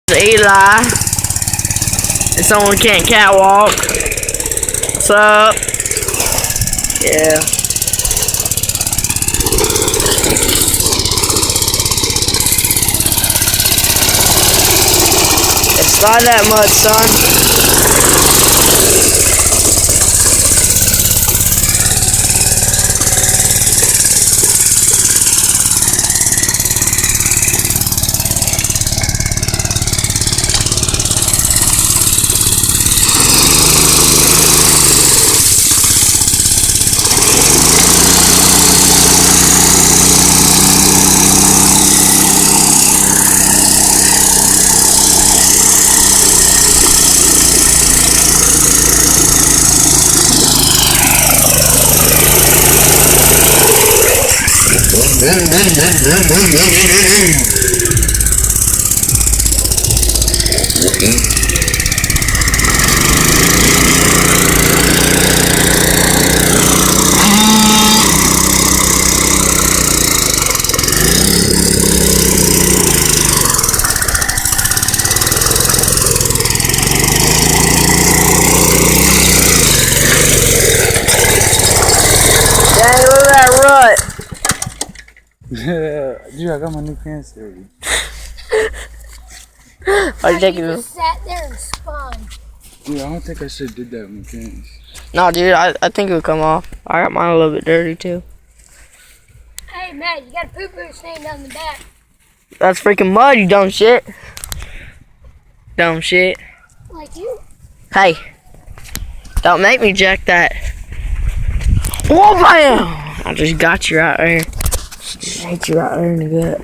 Eli. And someone can't catwalk. What's up? Yeah. Slide that mud, son. Dang, look at that rut. Dude, I got my new pants dirty. Are you taking them? Just sat there and spun. Dude, I don't think I should have did that with my pants. No, dude, I think it'll come off. I got mine a little bit dirty too. Hey, Matt, you got a poo-poo stain down the back. That's freaking mud, you dumb shit. Dumb shit. Like you. Hey, don't make me jack that. Oh, bam! I just got you right there. Just hit you right there in the gut.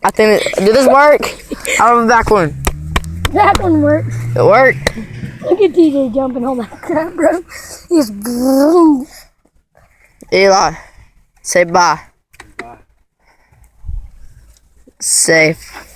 I think did this work? How about the back one? That one works. It worked. Look at TJ jumping on that crap, bro. He's boom. Eli, say bye. Bye. Safe.